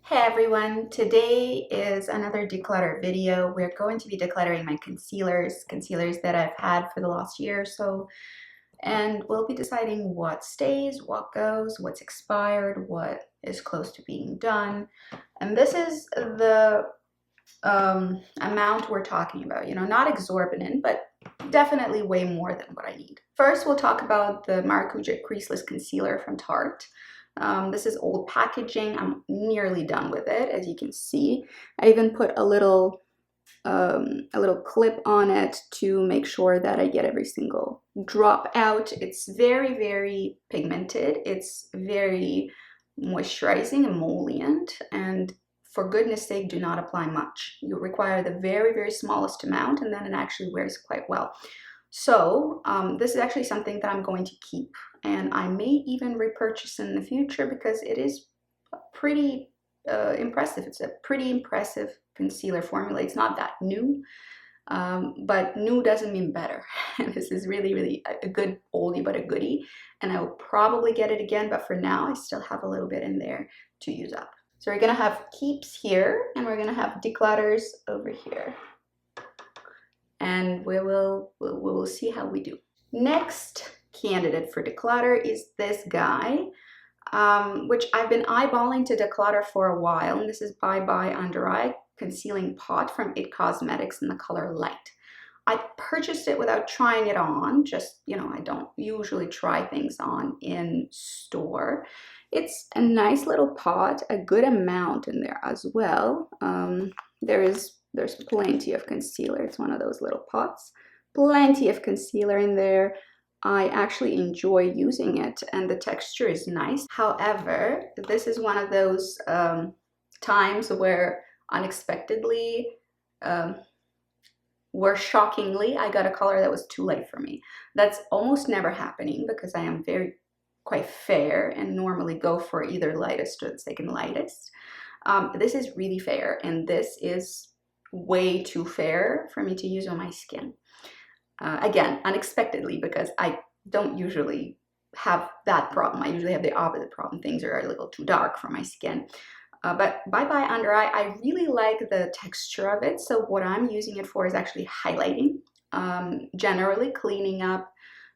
Hey everyone, today is another declutter video. We're going to be decluttering my concealers that I've had for the last year or so, and we'll be deciding what stays, what goes, what's expired, what is close to being done. And this is the amount we're talking about, not exorbitant, but definitely way more than what I need. First, we'll talk about the Maracuja Creaseless Concealer from Tarte. This is old packaging. I'm nearly done with it, as you can see. I even put a little clip on it to make sure that I get every single drop out. It's very, very pigmented. It's very moisturizing, emollient, and for goodness sake, do not apply much. You require the very, very smallest amount, and then it actually wears quite well. So this is actually something that I'm going to keep, and I may even repurchase in the future because it is pretty impressive. It's a pretty impressive concealer formula. It's not that new, but new doesn't mean better. This is really, really a good oldie but a goodie, and I will probably get it again, but for now I still have a little bit in there to use up. So we're gonna have keeps here, and we're gonna have declutters over here. And we will see how we do. Next candidate for declutter is this guy, which I've been eyeballing to declutter for a while. And this is Bye Bye Under Eye Concealing Pot from It Cosmetics in the color Light. I purchased it without trying it on. Just, I don't usually try things on in store. It's a nice little pot, a good amount in there as well. There's plenty of concealer. It's one of those little pots. Plenty of concealer in there. I actually enjoy using it, and the texture is nice. However, this is one of those times where unexpectedly, shockingly, I got a color that was too light for me. That's almost never happening because I am quite fair and normally go for either lightest or the second lightest. This is really fair, and this is way too fair for me to use on my skin. Again, unexpectedly, because I don't usually have that problem. I usually have the opposite problem. Things are a little too dark for my skin. But Bye Bye Under Eye, I really like the texture of it. So what I'm using it for is actually highlighting, generally cleaning up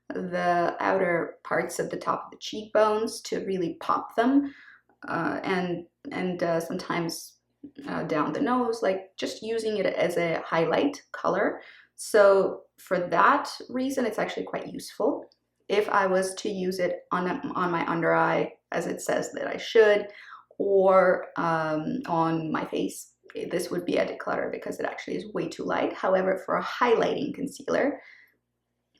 the outer parts of the top of the cheekbones to really pop them, and sometimes down the nose, like just using it as a highlight color. So for that reason, it's actually quite useful. If I was to use it on my under eye, as it says that I should, or on my face, this would be a declutter because it actually is way too light. However, for a highlighting concealer,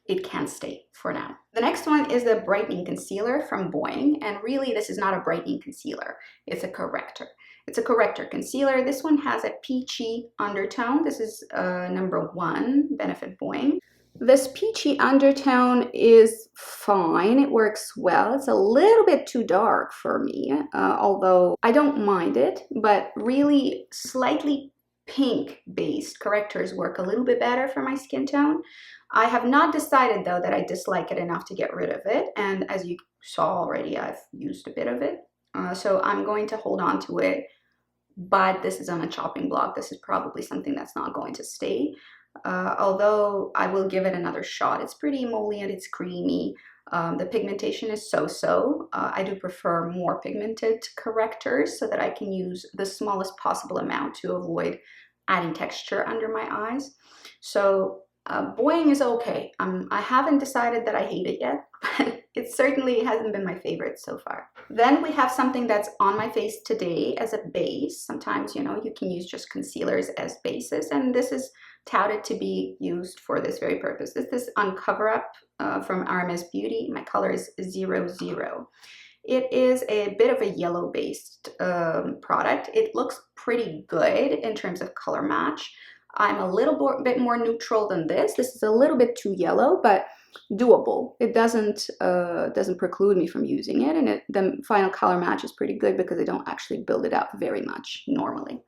it can stay for now. The next one is the brightening concealer from Boiing, and really this is not a brightening concealer, it's a corrector. It's a corrector concealer. This one has a peachy undertone. This is number 1, Benefit Boiing. This peachy undertone is fine. It works well. It's a little bit too dark for me, although I don't mind it, but really slightly pink-based correctors work a little bit better for my skin tone. I have not decided, though, that I dislike it enough to get rid of it, and as you saw already, I've used a bit of it. So I'm going to hold on to it, but this is on a chopping block. This is probably something that's not going to stay, although I will give it another shot. It's pretty emollient, it's creamy. The pigmentation is so-so. I do prefer more pigmented correctors so that I can use the smallest possible amount to avoid adding texture under my eyes. So Boiing is okay. I haven't decided that I hate it yet, but it certainly hasn't been my favorite so far. Then we have something that's on my face today as a base. Sometimes, you can use just concealers as bases, and this is touted to be used for this very purpose. This is Uncover Up from RMS Beauty. My color is 00. It is a bit of a yellow-based product. It looks pretty good in terms of color match. I'm a little bit more neutral than this. This is a little bit too yellow, but doable. It doesn't preclude me from using it, and the final color match is pretty good because I don't actually build it up very much normally.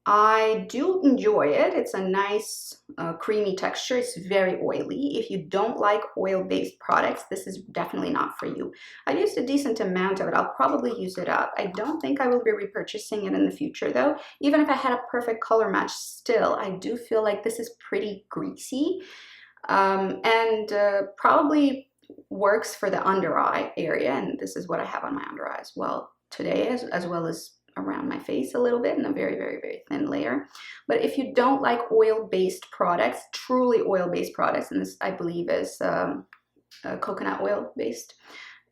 I do enjoy it. It's a nice creamy texture. It's very oily. If you don't like oil-based products, this is definitely not for you. I used a decent amount of it. I'll probably use it up. I don't think I will be repurchasing it in the future though. Even if I had a perfect color match still, I do feel like this is pretty greasy and probably works for the under eye area. And this is what I have on my under eye as well today, as well as around my face a little bit in a very, very, very thin layer. But if you don't like oil-based products, truly oil-based products, and this I believe is coconut oil-based,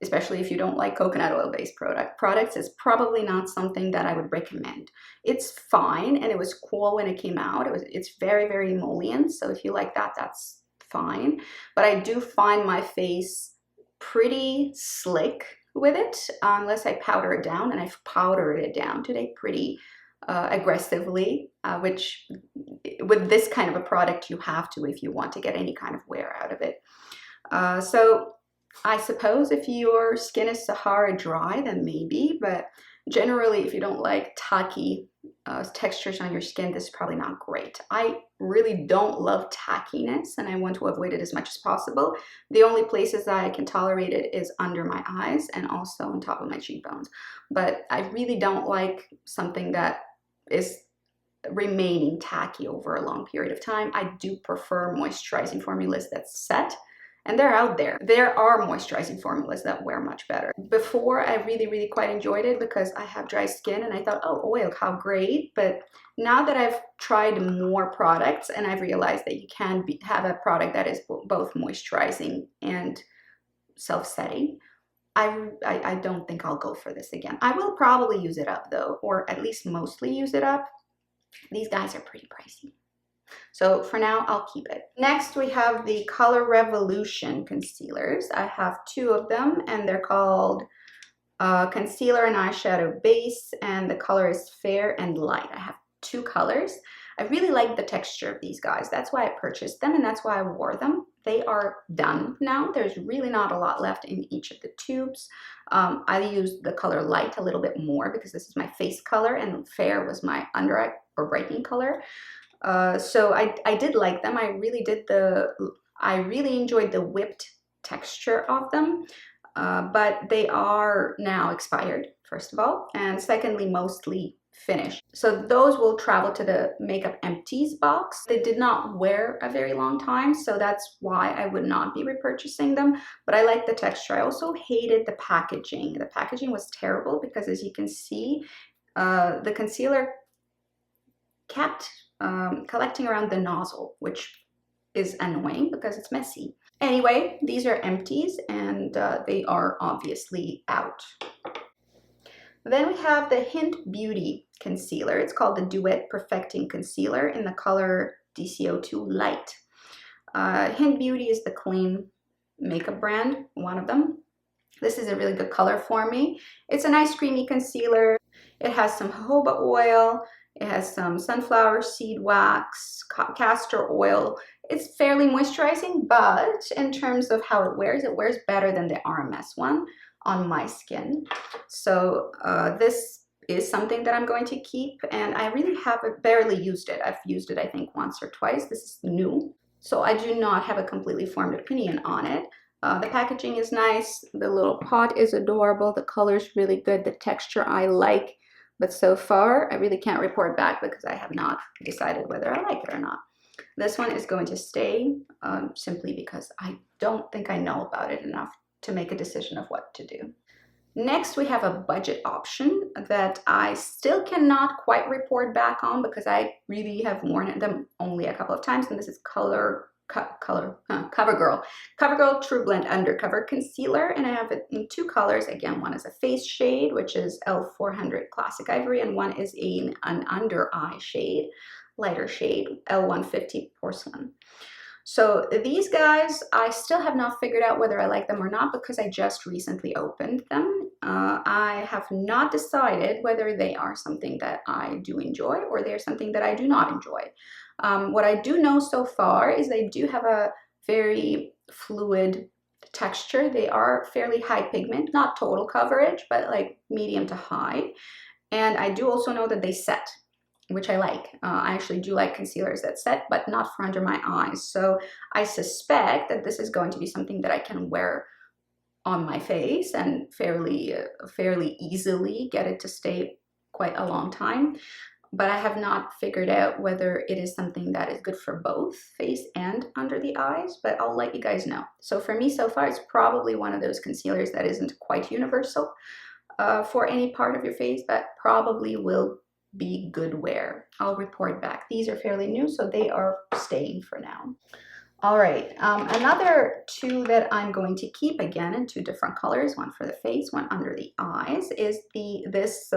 especially if you don't like coconut oil-based products, it's probably not something that I would recommend. It's fine, and it was cool when it came out. It's very, very emollient, so if you like that, that's fine. But I do find my face pretty slick with it unless I powder it down, and I've powdered it down today pretty aggressively, which with this kind of a product you have to if you want to get any kind of wear out of it. So I suppose if your skin is Sahara dry, then maybe, but generally if you don't like tacky textures on your skin, this is probably not great. I really don't love tackiness and I want to avoid it as much as possible. The only places that I can tolerate it is under my eyes and also on top of my cheekbones. But I really don't like something that is remaining tacky over a long period of time. I do prefer moisturizing formulas that's set. And they're out there. There are moisturizing formulas that wear much better. Before, I really, really quite enjoyed it because I have dry skin and I thought, oh, oil, how great. But now that I've tried more products and I've realized that you can have a product that is both moisturizing and self-setting, I don't think I'll go for this again. I will probably use it up though, or at least mostly use it up. These guys are pretty pricey. So for now, I'll keep it. Next, we have the Colorevolution concealers. I have two of them, and they're called concealer and eyeshadow base, and the color is fair and light. I have two colors. I really like the texture of these guys. That's why I purchased them, and that's why I wore them. They are done now. There's really not a lot left in each of the tubes. I used the color light a little bit more because this is my face color, and fair was my under eye or brightening color. So I did like them. I really enjoyed the whipped texture of them, but they are now expired, first of all, and secondly, mostly finished. So those will travel to the makeup empties box. They did not wear a very long time, so that's why I would not be repurchasing them, but I like the texture. I also hated the packaging. The packaging was terrible because, as you can see, the concealer kept collecting around the nozzle, which is annoying because it's messy. Anyway, these are empties and they are obviously out. Then we have the Hynt Beauty concealer. It's called the Duet Perfecting Concealer in the color DCO2 Light. Hynt Beauty is the clean makeup brand, one of them. This is a really good color for me. It's a nice creamy concealer. It has some jojoba oil. It has some sunflower seed wax, castor oil. It's fairly moisturizing, but in terms of how it wears better than the RMS one on my skin. So this is something that I'm going to keep, and I really haven't barely used it. I've used it, I think, once or twice. This is new, so I do not have a completely formed opinion on it. The packaging is nice. The little pot is adorable. The color is really good. The texture I like. But so far, I really can't report back because I have not decided whether I like it or not. This one is going to stay simply because I don't think I know about it enough to make a decision of what to do. Next, we have a budget option that I still cannot quite report back on because I really have worn them only a couple of times, and this is Covergirl True Blend Undercover Concealer, and I have it in two colors. Again, one is a face shade, which is L400 Classic Ivory, and one is an under eye shade, lighter shade, L150 Porcelain. So these guys, I still have not figured out whether I like them or not because I just recently opened them. I have not decided whether they are something that I do enjoy or they're something that I do not enjoy. What I do know so far is they do have a very fluid texture. They are fairly high pigment, not total coverage, but like medium to high. And I do also know that they set. which I like. I actually do like concealers that set, but not for under my eyes. So I suspect that this is going to be something that I can wear on my face and fairly easily get it to stay quite a long time. But I have not figured out whether it is something that is good for both face and under the eyes, but I'll let you guys know. So for me so far, it's probably one of those concealers that isn't quite universal for any part of your face, but probably will be good wear. I'll report back. These are fairly new, so they are staying for now. All right, another two that I'm going to keep, again in two different colors, one for the face, one under the eyes, is this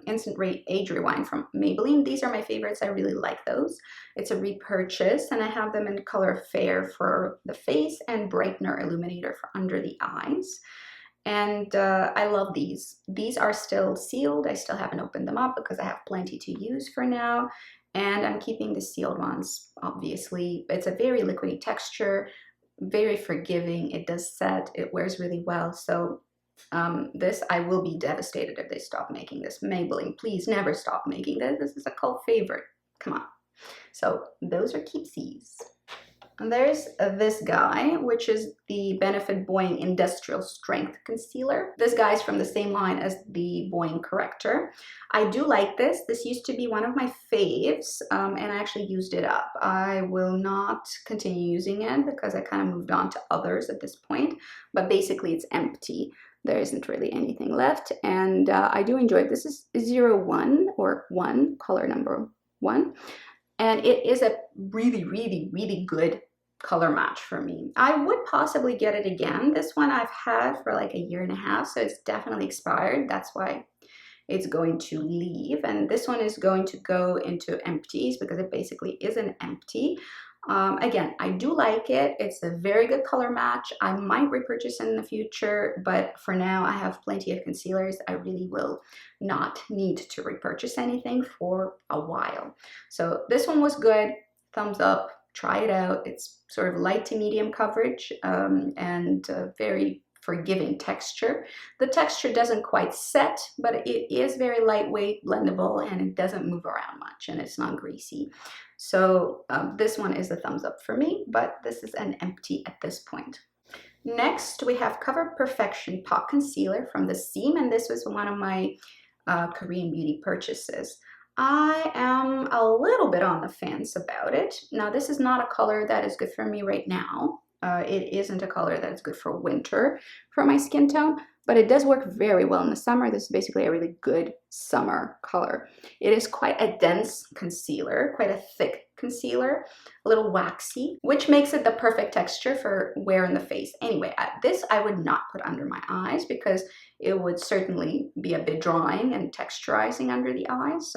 Instant Age Rewind from Maybelline. These are my favorites. I really like those. It's a repurchase, and I have them in color Fair for the face and Brightener Illuminator for under the eyes. And I love these. These are still sealed. I still haven't opened them up because I have plenty to use for now. And I'm keeping the sealed ones, obviously. It's a very liquidy texture, very forgiving. It does set, it wears really well. So this, I will be devastated if they stop making this. Maybelline, please never stop making this. This is a cult favorite. Come on. So those are keepsies. And there's this guy, which is the Benefit Boiing Industrial Strength Concealer. This guy is from the same line as the Boiing Corrector. I do like this. This used to be one of my faves, and I actually used it up. I will not continue using it because I kind of moved on to others at this point, but basically it's empty. There isn't really anything left, and I do enjoy it. This is 01 or 1, color number 1, and it is a really good color match for me. I would possibly get it again. This one I've had for like a year and a half, so it's definitely expired. That's why it's going to leave. And this one is going to go into empties because it basically is an empty. Again, I do like it. It's a very good color match. I might repurchase in the future, but for now I have plenty of concealers. I really will not need to repurchase anything for a while. So this one was good. Thumbs up. Try it out. It's sort of light to medium coverage and very forgiving texture. The texture doesn't quite set, but it is very lightweight, blendable, and it doesn't move around much, and it's not greasy. So this one is a thumbs up for me, but this is an empty at this point. Next, we have Cover Perfection Pot Concealer from the Seam, and this was one of my Korean beauty purchases. I am a little bit on the fence about it. Now, this is not a color that is good for me right now. It isn't a color that is good for winter for my skin tone, but it does work very well in the summer. This is basically a really good summer color. It is quite a dense concealer, quite a thick concealer, a little waxy, which makes it the perfect texture for wear in the face. Anyway, this I would not put under my eyes because it would certainly be a bit drying and texturizing under the eyes.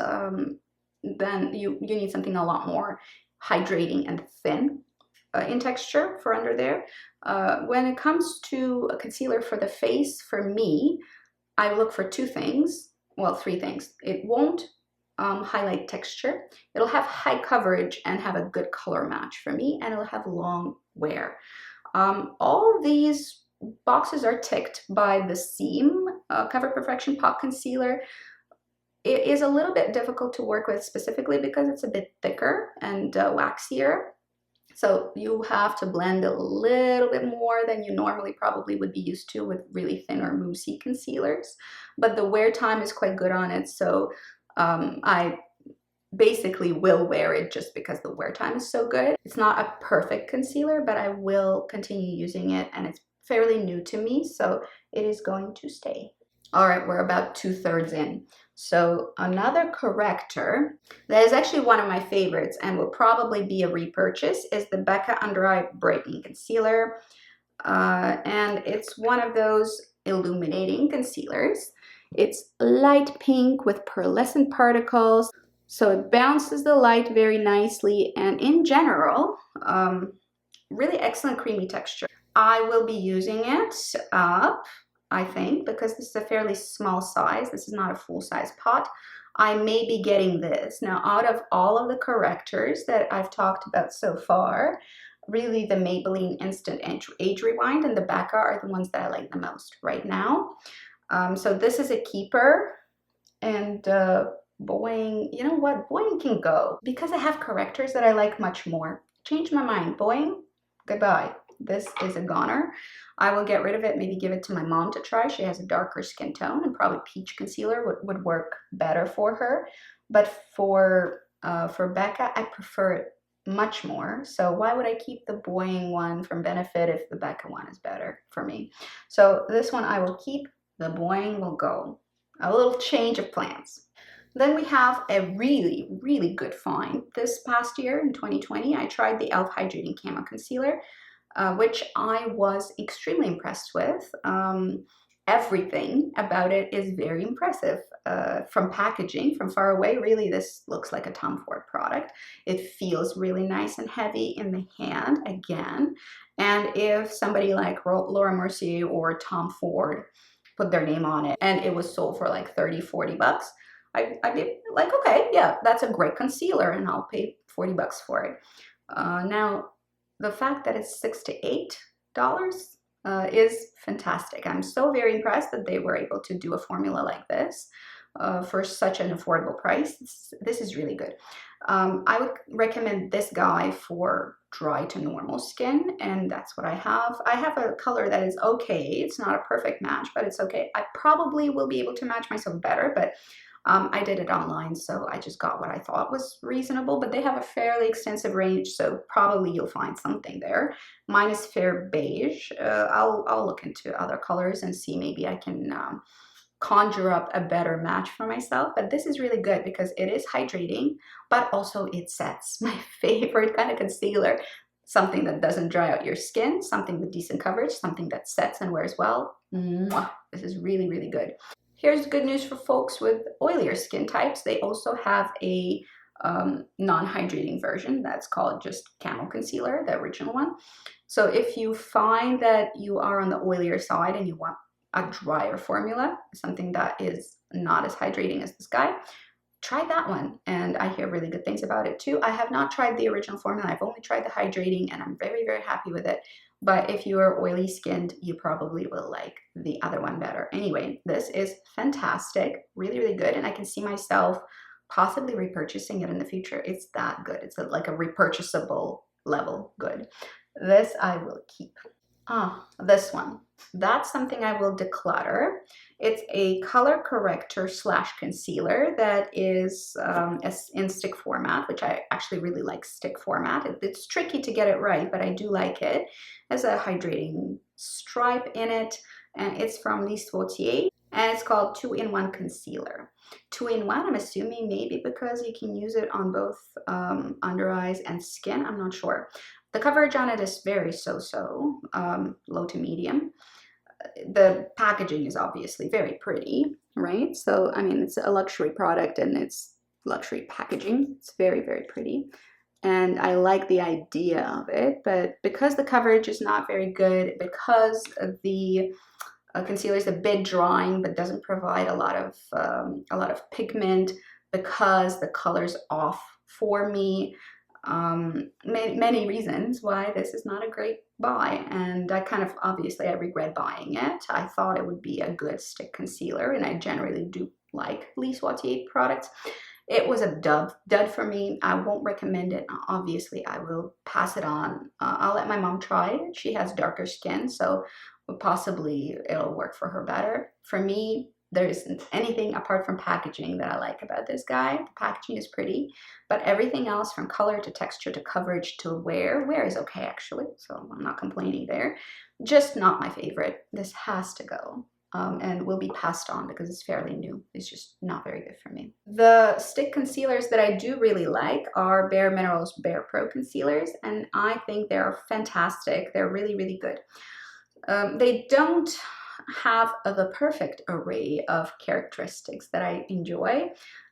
Then you need something a lot more hydrating and thin in texture for under there. When it comes to a concealer for the face, for me, I look for two things, well, three things. It won't highlight texture, it'll have high coverage and have a good color match for me, and it'll have long wear. All of these boxes are ticked by the Seam Cover Perfection Pot Concealer. It is a little bit difficult to work with specifically because it's a bit thicker and waxier. So you have to blend a little bit more than you normally probably would be used to with really thin or moussey concealers. But the wear time is quite good on it, so I basically will wear it just because the wear time is so good. It's not a perfect concealer, but I will continue using it, and it's fairly new to me, so it is going to stay. All right, we're about 2/3 in. So another corrector that is actually one of my favorites and will probably be a repurchase is the Becca Under Eye Brightening Concealer. And it's one of those illuminating concealers. It's light pink with pearlescent particles, so it bounces the light very nicely, and in general, really excellent creamy texture. I will be using it up, I think, because this is a fairly small size. This is not a full-size pot. I may be getting this. Now, out of all of the correctors that I've talked about so far, really the Maybelline Instant Age Rewind and the Becca are the ones that I like the most right now. So this is a keeper, and Boiing, you know what, Boiing can go. Because I have correctors that I like much more. Change my mind. Boiing, goodbye. This is a goner. I will get rid of it, maybe give it to my mom to try. She has a darker skin tone, and probably peach concealer would work better for her. But for Becca, I prefer it much more. So why would I keep the Boiing one from Benefit if the Becca one is better for me? So this one I will keep, the Boiing will go. A little change of plans. Then we have a really, really good find. This past year in 2020, I tried the e.l.f. Hydrating Camo Concealer, which I was extremely impressed with. Everything about it is very impressive. From packaging, from far away, really this looks like a Tom Ford product. It feels really nice and heavy in the hand, again. And if somebody like Laura Mercier or Tom Ford put their name on it and it was sold for like 30, 40 bucks, I'd be like, okay, yeah, that's a great concealer and I'll pay 40 bucks for it. Now, the fact that it's $6 to $8 is fantastic. I'm so very impressed that they were able to do a formula like this for such an affordable price. This is really good. I would recommend this guy for dry to normal skin, and that's what I have. I have a color that is okay. It's not a perfect match, but it's okay. I probably will be able to match myself better, but I did it online, so I just got what I thought was reasonable, but they have a fairly extensive range, so probably you'll find something there. Mine is fair beige. I'll look into other colors and see maybe I can conjure up a better match for myself, but this is really good because it is hydrating, but also it sets. My favorite kind of concealer, something that doesn't dry out your skin, something with decent coverage, something that sets and wears well. Mwah. This is really, really good. Here's good news for folks with oilier skin types. They also have a non-hydrating version that's called just Camo Concealer, the original one. So if you find that you are on the oilier side and you want a drier formula, something that is not as hydrating as this guy, try that one. And I hear really good things about it too. I have not tried the original formula. I've only tried the hydrating and I'm very, very happy with it. But if you are oily skinned, you probably will like the other one better. Anyway, this is fantastic, really, really good. And I can see myself possibly repurchasing it in the future. It's that good. It's like a repurchasable level good. This I will keep. This one. That's something I will declutter. It's a color corrector / concealer that is in stick format, which I actually really like stick format. It's tricky to get it right, but I do like it. It has a hydrating stripe in it, and it's from Lise Watier, and it's called 2-in-1 Concealer. 2-in-1, I'm assuming maybe because you can use it on both under eyes and skin. I'm not sure. The coverage on it is very so-so, low to medium. The packaging is obviously very pretty, right? So, I mean, it's a luxury product and it's luxury packaging. It's very, very pretty. And I like the idea of it, but because the coverage is not very good, because the concealer is a bit drying but doesn't provide a lot of pigment, because the color's off for me, many reasons why this is not a great buy, and I regret buying it. I thought it would be a good stick concealer, and I generally do like Lise Watier products. It was a dud for me. I won't recommend it. Obviously, I will pass it on. I'll let my mom try it. She has darker skin, so possibly it'll work for her better. For me, there isn't anything apart from packaging that I like about this guy. The packaging is pretty, but everything else from color to texture to coverage to wear is okay actually, so I'm not complaining there. Just not my favorite. This has to go. And will be passed on because it's fairly new. It's just not very good for me. The stick concealers that I do really like are Bare Minerals Bare Pro concealers, and I think they're fantastic. They're really, really good. They don't have the perfect array of characteristics that I enjoy,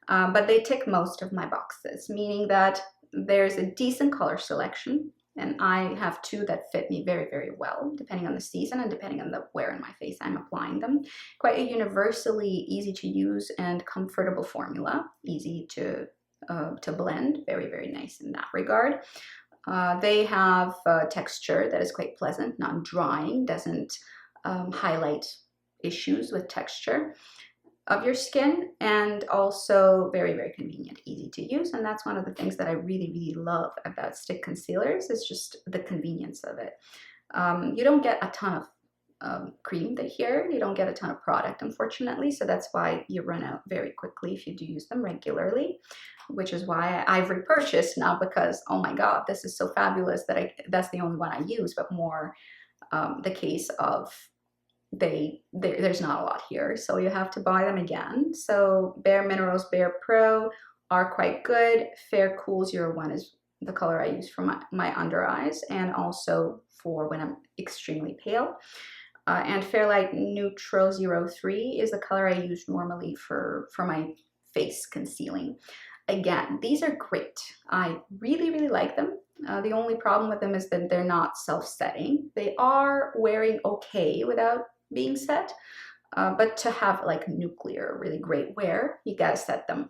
but they tick most of my boxes, meaning that there's a decent color selection, and I have two that fit me very, very well, depending on the season and depending on where in my face I'm applying them. Quite a universally easy to use and comfortable formula, easy to blend, very, very nice in that regard. They have texture that is quite pleasant, not drying, doesn't highlight issues with texture. of your skin, and also very, very convenient, easy to use. And that's one of the things that I really, really love about stick concealers, is just the convenience of it. You don't get a ton of cream here. You don't get a ton of product, unfortunately, so that's why you run out very quickly if you do use them regularly, which is why I've repurchased now, because oh my god, this is so fabulous that that's the only one I use. But more the case of there's not a lot here, so you have to buy them again. So Bare Minerals Bare Pro are quite good. Fair Cool 01 is the color I use for my under eyes, and also for when I'm extremely pale. And Fairlight Neutral 03 is the color I use normally for my face concealing. Again, these are great. I really, really like them. The only problem with them is that they're not self-setting. They are wearing okay without being set, but to have like nuclear, really great wear, you gotta set them.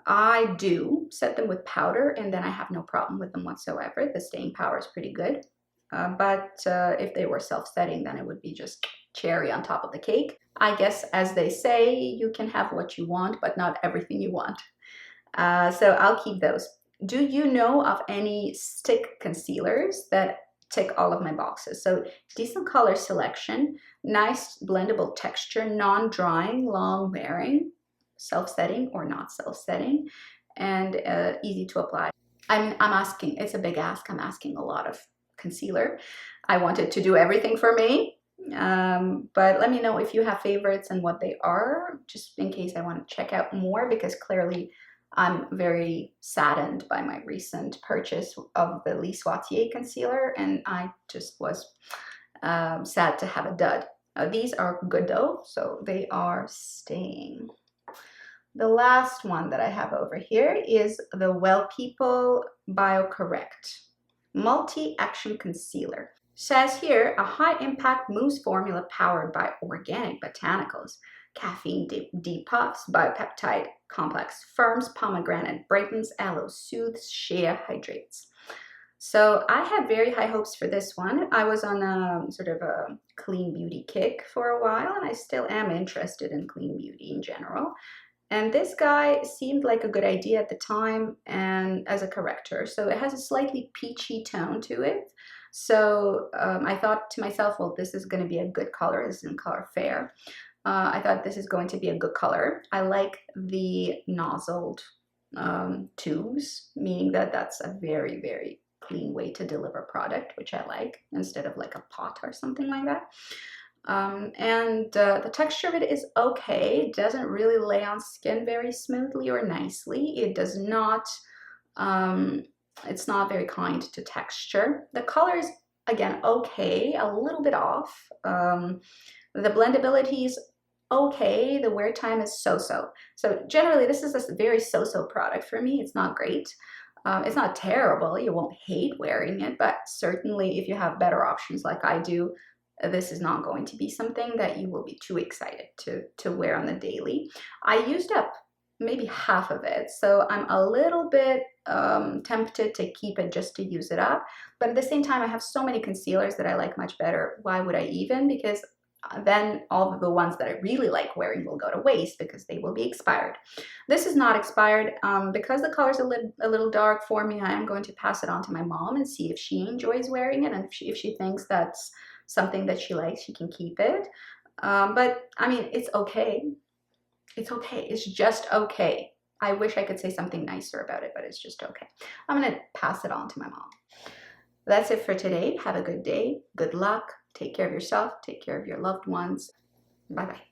I do set them with powder, and then I have no problem with them whatsoever. The staying power is pretty good. But if they were self-setting, then it would be just cherry on top of the cake. I guess, as they say, you can have what you want, but not everything you want. So I'll keep those. Do you know of any stick concealers that tick all of my boxes? So decent color selection, nice blendable texture, non-drying, long wearing, self-setting or not self-setting, and easy to apply. I'm asking, it's a big ask, I'm asking a lot of concealer. I want it to do everything for me, but let me know if you have favorites and what they are, just in case I want to check out more, because clearly I'm very saddened by my recent purchase of the Lise Watier concealer, and I just was sad to have a dud. These are good though, so they are staying. The last one that I have over here is the Well People BioCorrect Multi-Action Concealer. Says here, a high-impact mousse formula powered by organic botanicals, caffeine depuffs, biopeptide complex, firms pomegranate, brightens aloe, soothes, shea, hydrates. So I had very high hopes for this one. I was on a sort of a clean beauty kick for a while, and I still am interested in clean beauty in general. And this guy seemed like a good idea at the time, and as a corrector. So it has a slightly peachy tone to it. So I thought to myself, well, this is going to be a good color. This is in color Fair. I thought this is going to be a good color. I like the nozzled tubes, meaning that that's a very, very clean way to deliver product, which I like, instead of like a pot or something like that. The texture of it is okay. It doesn't really lay on skin very smoothly or nicely. It does not, it's not very kind to texture. The color is, again, okay, a little bit off. The blendability is okay. The wear time is so-so. So generally, this is a very so-so product for me. It's not great. It's not terrible. You won't hate wearing it, but certainly if you have better options like I do, this is not going to be something that you will be too excited to wear on the daily. I used up maybe half of it, so I'm a little bit tempted to keep it just to use it up. But at the same time, I have so many concealers that I like much better. Why would I even? Because then all of the ones that I really like wearing will go to waste because they will be expired. This is not expired. Because the color is a little dark for me, I am going to pass it on to my mom and see if she enjoys wearing it, and if she thinks that's something that she likes, she can keep it. But I mean, it's okay. It's okay. It's just okay. I wish I could say something nicer about it, but it's just okay. I'm gonna pass it on to my mom. That's it for today. Have a good day. Good luck. Take care of yourself. Take care of your loved ones. Bye-bye.